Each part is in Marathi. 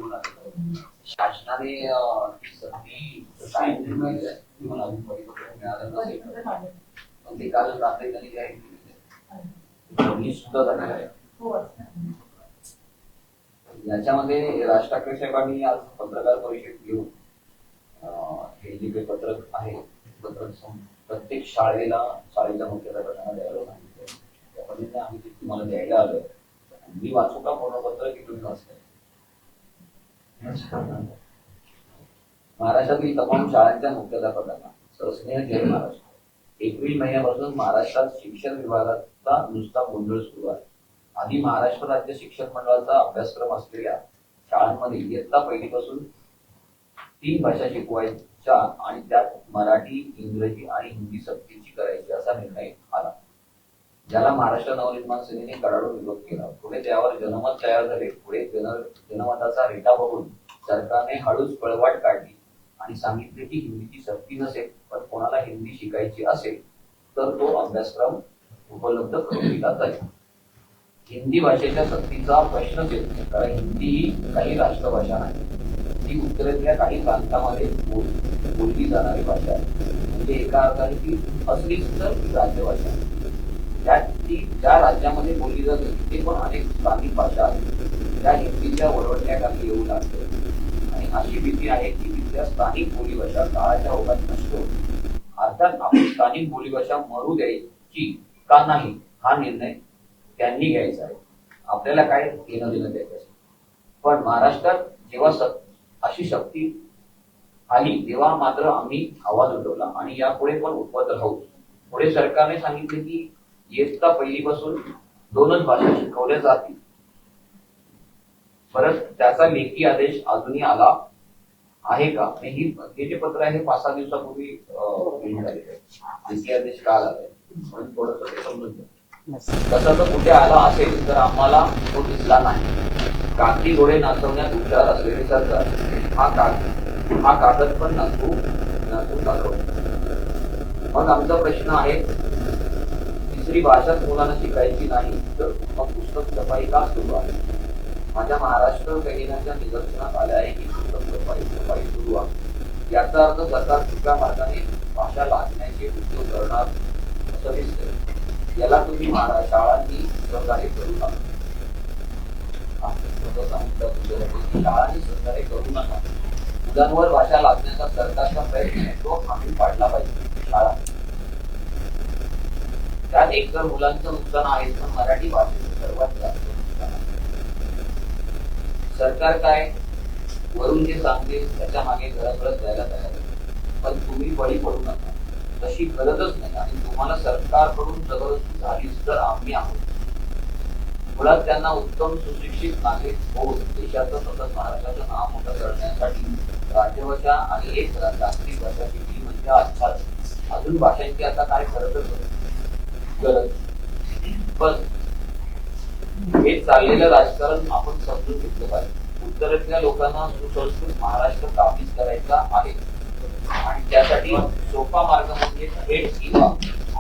घेऊन आलेलो. शासनाने संधी काय निर्णय दिलाय ते मला अजून परिपक्व मिळालं नसेल, पण ते काल रात्री त्यांनी जाहीर केलेलं सुद्धा झालेलं आहे. याच्यामध्ये राज ठाकरे साहेबांनी आज पत्रकार परिषद घेऊन हे जे काही पत्रक आहे पत्रक प्रत्येक शाळेच्या मुख्याध्यापकांना द्यायला सांगितलं. त्या पद्धतीने आम्ही ते तुम्हाला द्यायला आलोय. मी वाचू का पूर्ण पत्र की तुम्ही वाचताय? महाराष्ट्रातील तमाम शाळांच्या मुख्याध्यापकांना सरस्नेह जय महाराष्ट्र. एप्रिल महिन्यापासून महाराष्ट्रात शिक्षण विभागाचा नुसता गोंधळ सुरू आहे. आधी महाराष्ट्र राज्य शिक्षक मंडळाचा अभ्यासक्रम असलेल्या शाळांमध्ये इयत्ता पहिलीपासून 3 भाषा शिकवायच्या आणि त्यात मराठी, इंग्रजी आणि हिंदी सक्तीची करायची असा निर्णय आला, ज्याला महाराष्ट्र नवनिर्माण सेनेने कडाडून विरोध केला. पुढे त्यावर जनमत तयार झाले. पुढे जनमताचा रेटा बघून सरकारने हळूच पळवाट काढली आणि सांगितले की हिंदीची सक्ती नसेल, पण कोणाला हिंदी शिकायची असेल तर तो अभ्यासक्रम उपलब्ध करून दिला जाईल. हिंदी भाषेच्या सक्तीचा प्रश्नच येत नाही, कारण हिंदी ही काही राष्ट्रभाषा नाही. ती उत्तरेतल्या काही प्रांतांमध्ये बोलली जाणारी भाषा आहे. म्हणजे एका अर्थाने ती असलीच तर राज्यभाषा आहे. ती ज्या राज्यामध्ये बोलली जाते तिथे पण अनेक स्थानिक भाषा आहेत त्या हिंदीच्या वरवटण्याखाली येऊ लागते. आणि अशी भीती आहे की तिथल्या स्थानिक बोलीभाषा काळाच्या ओघात नष्ट होते. अर्थात आपण स्थानिक बोलीभाषा मरू द्यायची का नाही हा निर्णय त्यांनी घ्यायचा आहे. आपल्याला काय घेणं देणं द्यायचं. पण महाराष्ट्रात जेव्हा अशी शक्ती आली तेव्हा मात्र आम्ही आवाज उठवला आणि यापुढे पण उठवत राहू. पुढे सरकारने सांगितले की इयत्ता पहिलीपासून 2च भाषा शिकवल्या जातील. परत त्याचा लेखी आदेश अजूनही आला आहे का? हे जे पत्र आहे 5-6 दिवसापूर्वी झालेलं आहे. लेखी आदेश काल आलाय म्हणून थोडंसं ते समजून घ्या. तसं तर कुठे आला असेल तर आम्हाला तो दिसला नाही. कागदी घोडे नाचवण्यात हुशार असलेले सरकार हा कागद पण नाचवू दाखवतो. मग आमचा प्रश्न आहे, तिसरी भाषाच मुलांना शिकायची नाही तर मग पुस्तक छपाई का सुरू आहे? माझ्या महाराष्ट्र सैनिकांच्या निदर्शनात आले आहे की पुस्तक छपाई सुरू आहे. याचा अर्थ सरकार चुक्या मार्गाने भाषा लादण्याचे उद्योग करणार असं दिसतंय. याला तुम्ही शाळांनी सहकार्य करू नका. शाळांनी सहकार्य करू नका. मुलांवर भाषा लादण्याचा सरकारचा प्रयत्न आहे तो आम्ही पाडला पाहिजे. शाळा त्यात एकतर मुलांचं नुकसान आहे पण मराठी भाषेचं सर्वात जास्त नुकसान आहे. सरकार काय वरून जे सांगते त्याच्या मागे गळत द्यायला तयार आहे, पण तुम्ही बळी पडू नका. तशी गरजच नाही आणि तुम्हाला सरकारकडून जबरदस्ती झालीच तर आम्ही आहोत. मुळात त्यांना उत्तम सुशिक्षित नागरिक होऊन देशाचं तसंच महाराष्ट्राचं नाव मोठं करण्यासाठी राज्यभाषा आणि एक राष्ट्रीय भाषा शिकली म्हणजे अर्थात अजून भाषांची आता काय गरज. पण हे चाललेलं राजकारण आपण समजून घेतलं पाहिजे. उत्तरेतल्या लोकांना सुसंस्कृत महाराष्ट्र काबीज करायचा आहे आणि त्यासाठी सोपा मार्ग म्हणजे थेट किंवा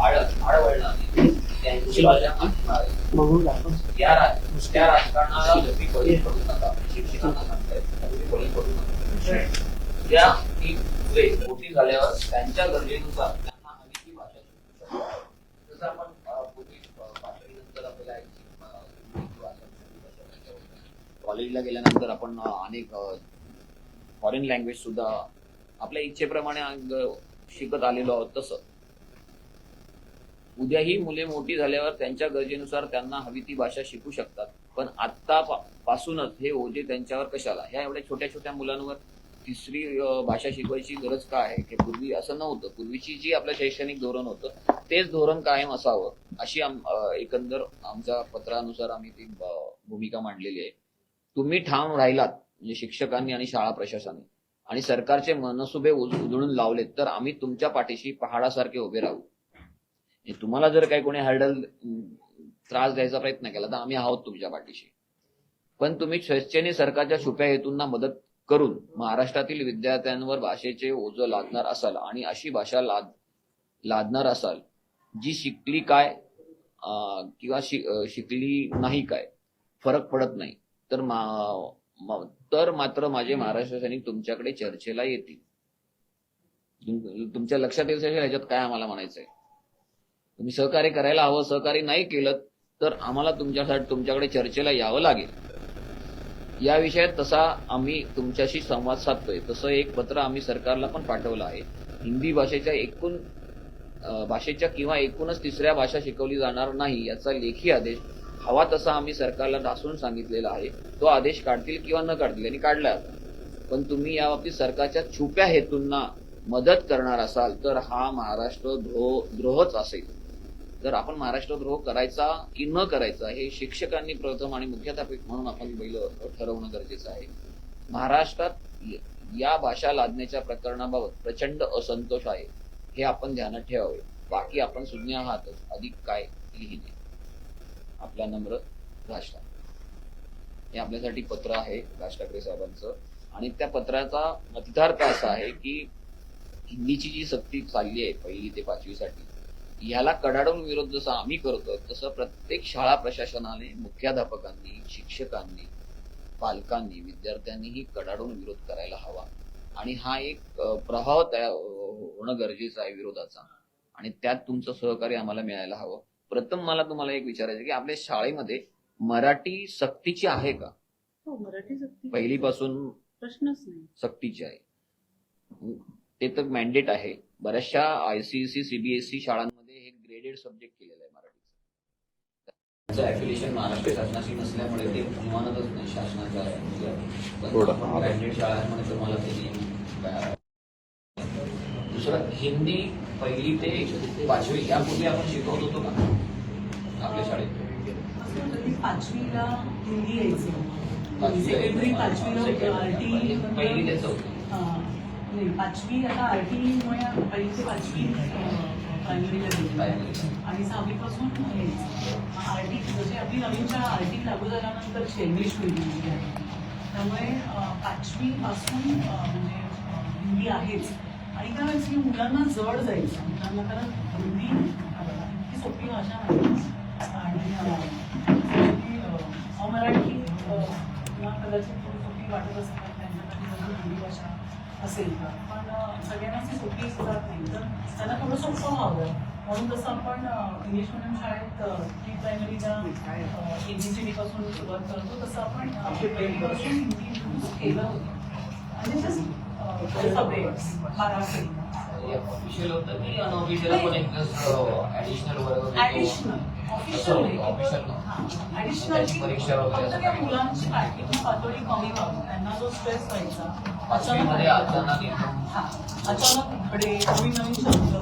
आळवळणाने त्यांची भाषा असणार आहे. त्या राजकारणाला तुम्ही बळी पडू नका. शिक्षकांना सांगतायत तुम्ही बळी पडू नका. त्या ती मुले मोठी झाल्यावर त्यांच्या गरजेनुसार त्यांना हवी ती भाषा शिकू शकतात. जसं आपण पूर्वी 5वी नंतर आपल्याला कॉलेजला गेल्यानंतर आपण अनेक फॉरेन लँग्वेज सुद्धा आपल्या इच्छेप्रमाणे शिकत आलेलो आहोत. तसं उद्याही मुले मोठी झाल्यावर त्यांच्या गरजेनुसार त्यांना हवी ती भाषा शिकू शकतात. पण आतापासूनच हे ओझे त्यांच्यावर कशाला? ह्या एवढ्या छोट्या छोट्या मुलांवर तिसरी भाषा शिकवायची गरज काय आहे? की पूर्वी असं नव्हतं. पूर्वीची जी आपलं शैक्षणिक धोरण होतं तेच धोरण कायम असावं अशी एकंदर आमच्या पत्रानुसार आम्ही ती भूमिका मांडलेली आहे. तुम्ही ठाम राहिलात म्हणजे शिक्षकांनी आणि शाळा प्रशासनाने आणि सरकारचे मनसुबे उधळून लावलेत तर आम्ही तुमच्या पाठीशी पहाडासारखे उभे राहू. तुम्हाला जर काही कोणी हॅर्डल त्रास द्यायचा प्रयत्न केला तर आम्ही आहोत तुमच्या पाठीशी. पण तुम्ही स्वेच्छेने सरकारच्या छुप्या हेतूंना मदत करून महाराष्ट्रातील विद्यार्थ्यांवर भाषेचे ओझं लादणार असाल आणि अशी भाषा लादणार असाल जी शिकली काय किंवा शिकली नाही काय फरक पडत नाही तर तर मात्र माझे महाराष्ट्र सैनिक तुमच्याकडे चर्चेला येतील. तुमच्या लक्षात येईल ह्याच्यात काय आम्हाला म्हणायचंय. तुम्ही सहकार्य करायला हवं, सहकार्य नाही केलं तर आम्हाला तुमच्याकडे चर्चेला यावं लागेल. या विषयात तसा आम्ही तुमच्याशी संवाद साधतोय. तसं एक पत्र आम्ही सरकारला पण पाठवलं आहे. हिंदी भाषेच्या किंवा एकूणच तिसऱ्या भाषा शिकवली जाणार नाही याचा लेखी आदेश हवा तसा आम्ही सरकारला ढासून सांगितलेला आहे. तो आदेश काढतील किंवा न काढतील आणि काढला. पण तुम्ही या बाबतीत सरकारच्या छुप्या हेतूंना मदत करणार असाल तर हा महाराष्ट्र द्रोहच असेल. जर आपण महाराष्ट्रद्रोह करायचा की न करायचा हे शिक्षकांनी प्रथम आणि मुख्याध्यापक म्हणून आपण पहिलं ठरवणं गरजेचं आहे. महाराष्ट्रात या भाषा लादण्याच्या प्रकरणाबाबत प्रचंड असंतोष आहे हे आपण ध्यानात ठेवावे. बाकी आपण सुज्ञ आहातच, अधिक काय लिहिणे. आपला नम्र राज ठाकरे. हे आपल्यासाठी पत्र आहे राज ठाकरे साहेबांचं आणि त्या पत्राचा मतितार्थ असा आहे की हिंदीची जी सक्ती चालली आहे 1ली ते 5वी साठी याला कडाडून विरोध जसा आम्ही करतोय तसं प्रत्येक शाळा प्रशासनाने, मुख्याध्यापकांनी, शिक्षकांनी, पालकांनी, विद्यार्थ्यांनीही कडाडून विरोध करायला हवा. आणि हा एक प्रभाव तयार होणं गरजेचं आहे विरोधाचा आणि त्यात तुमचं सहकार्य आम्हाला मिळायला हवं. प्रथम मला तुम्हाला एक विचारायचं की आपल्या शाळेमध्ये मराठी सक्तीची आहे का? हो, मराठी सक्ती पहिलीपासून प्रश्नच नाही. सक्तीची आहे. ते तर मॅन्डेट आहे. बऱ्याचशा आयसीएसई, सीबीएसई शाळांमध्ये हे ग्रेडेड सब्जेक्ट केलेलं आहे मराठीचं. त्याचं ऍफिलिएशन महाराष्ट्र शासनाशी नसल्यामुळे ते मानतच नाही शासनाच्या. ब्रँडेड शाळांमध्ये तुम्हाला ते. दुसरं, हिंदी 1ली ते 5वी यापूर्वी आपण शिकवत होतो का आपल्या शाळेत? 5वीला हिंदी यायचं, सेकंडरी 5वीला आरटी, 1ली त्याच होतं. नाही 5वी आता आरटी मुळे 1ली ते 5वी प्रायमरीला गेली आणि 6वीपासून आरटी जशी आपली नवीन शाळा आरटी लागू झाल्यानंतर इंग्लिश मीडियम आहे. त्यामुळे 5वी पासून म्हणजे हिंदी आहेच. आणि काय व्हायचं की मुलांना जड जायचं, मुलांना कारण हिंदी इतकी सोपी भाषा नाही आणि अमराठी किंवा कदाचित थोडी सोपी वाटत असेल त्यांच्यासाठी हिंदी भाषा असेल का, पण सगळ्यांनाच ती सोपी जात नाही. तर त्यांना थोडं सोपं व्हावं म्हणून जसं आपण इंग्लिश मिडियम शाळेत प्री प्रायमरीला ABCD पासून सुरुवात करतो तसं आपण पहिलीपासून हिंदी इंट्रोड्यूस केलं होतं. आणि जस्ट ऑफिशियल होतं की अनऑफिशियल पण एक ऍडिशनल वर्ग? ऍडिशनल परीक्षा वगैरे फक्त मुलांची प्रॅक्टिकल पातळी कमी व्हावी, त्यांना जो स्ट्रेस व्हायचा मध्ये अचानक इकडे नवीन नवीन शब्द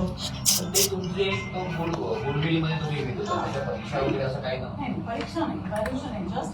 ते तुमचे बोलबिलीमध्ये तुम्ही घेतो त्याच्या परीक्षा वगैरे असं काही नाही. परीक्षा नाही, जस्ट